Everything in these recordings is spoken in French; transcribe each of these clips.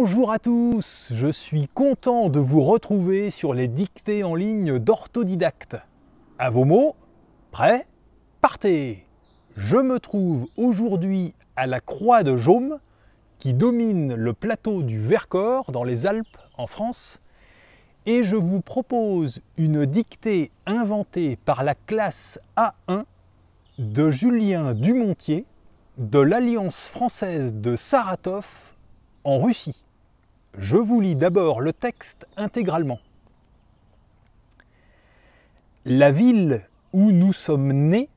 Bonjour à tous, je suis content de vous retrouver sur les dictées en ligne d'Orthodidacte. À vos mots, prêts, partez! Je me trouve aujourd'hui à la Croix de Jaume, qui domine le plateau du Vercors dans les Alpes en France, et je vous propose une dictée inventée par la classe A1 de Julien Dumontier de l'Alliance française de Saratov en Russie. Je vous lis d'abord le texte intégralement. La ville où nous sommes nés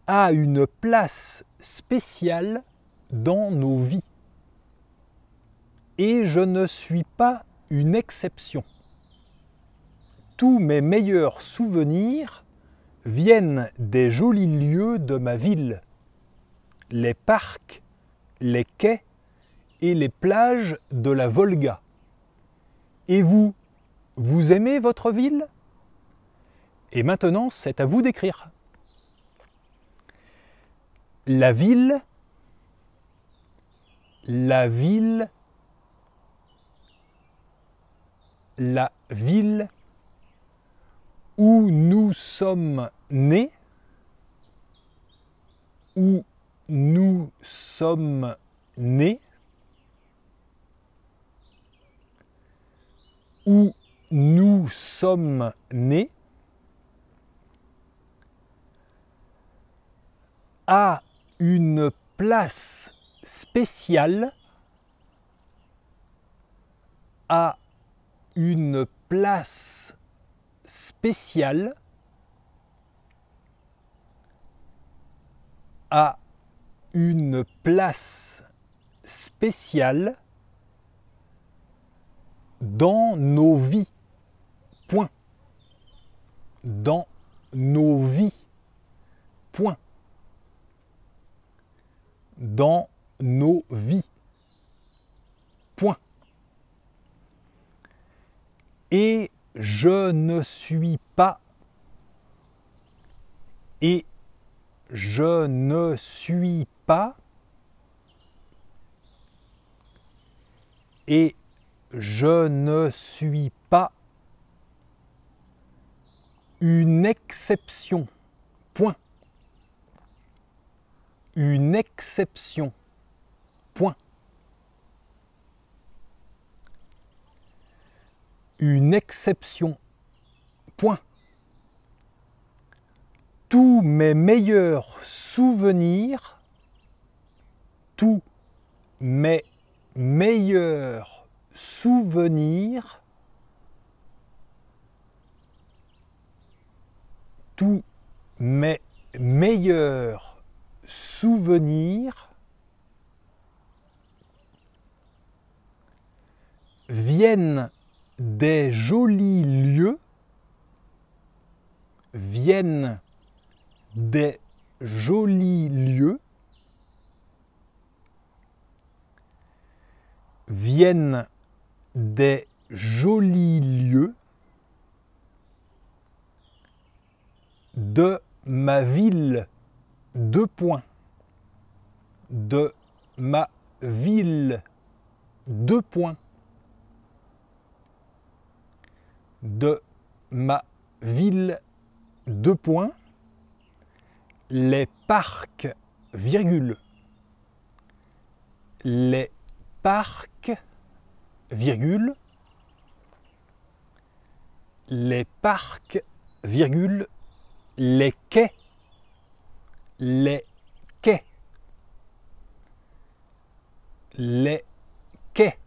a une place spéciale dans nos vies. Et je ne suis pas une exception. Tous mes meilleurs souvenirs viennent des jolis lieux de ma ville. Les parcs, les quais et les plages de la Volga. Et vous, vous aimez votre ville? Et maintenant, c'est à vous d'écrire. La ville, la ville, la ville où nous sommes nés, où nous sommes nés, où nous sommes nés, a une place spéciale, a une place spéciale, a une place spéciale dans nos vies. Point. Dans nos vies. Point. Dans nos vies. Point. Et je ne suis pas. Et je ne suis pas. Et je ne suis pas une exception. Point. Une exception. Point. Une exception. Point. Tous mes meilleurs souvenirs, tous mes meilleurs souvenirs, tous mes meilleurs souvenirs viennent des jolis lieux, viennent des jolis lieux, viennent des jolis lieux de ma ville, deux points, de ma ville, deux points, de ma ville, deux points, les parcs, virgule, les parcs, virgule, les parcs, virgule, les quais, les quais, les quais,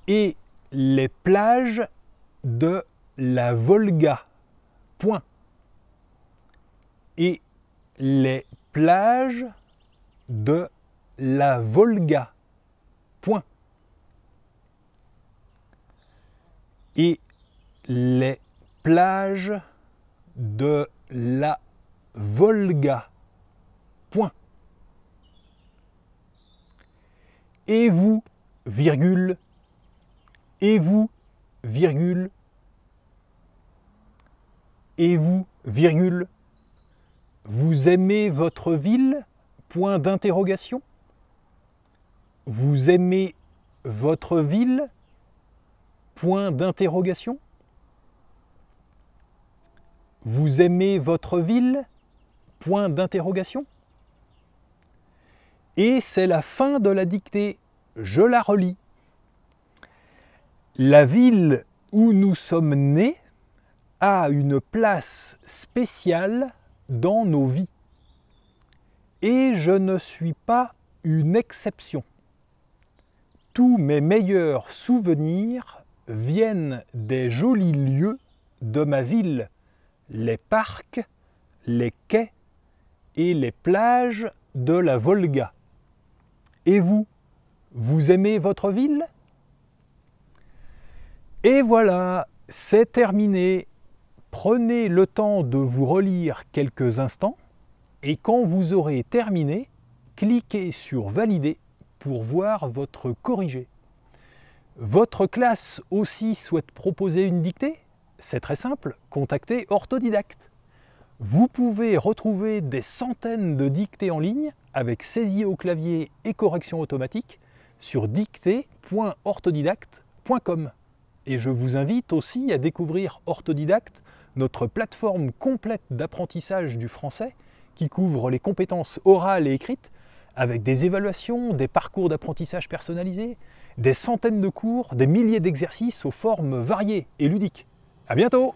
et les plages de la Volga, point, et les plages de la Volga, point, et les plages de la Volga, point. Et vous, virgule, et vous, virgule, et vous, virgule, vous aimez votre ville? Point d'interrogation. Vous aimez votre ville? Point d'interrogation. Vous aimez votre ville? Point d'interrogation. Et c'est la fin de la dictée. Je la relis. La ville où nous sommes nés a une place spéciale dans nos vies. Et je ne suis pas une exception. Tous mes meilleurs souvenirs viennent des jolis lieux de ma ville, les parcs, les quais et les plages de la Volga. Et vous, vous aimez votre ville? Et voilà, c'est terminé. Prenez le temps de vous relire quelques instants et quand vous aurez terminé, cliquez sur Valider pour voir votre corrigé. Votre classe aussi souhaite proposer une dictée? C'est très simple, contactez Orthodidact. Vous pouvez retrouver des centaines de dictées en ligne avec saisie au clavier et correction automatique sur dictée.orthodidact.com. Et je vous invite aussi à découvrir Orthodidact, notre plateforme complète d'apprentissage du français qui couvre les compétences orales et écrites avec des évaluations, des parcours d'apprentissage personnalisés, des centaines de cours, des milliers d'exercices aux formes variées et ludiques. À bientôt!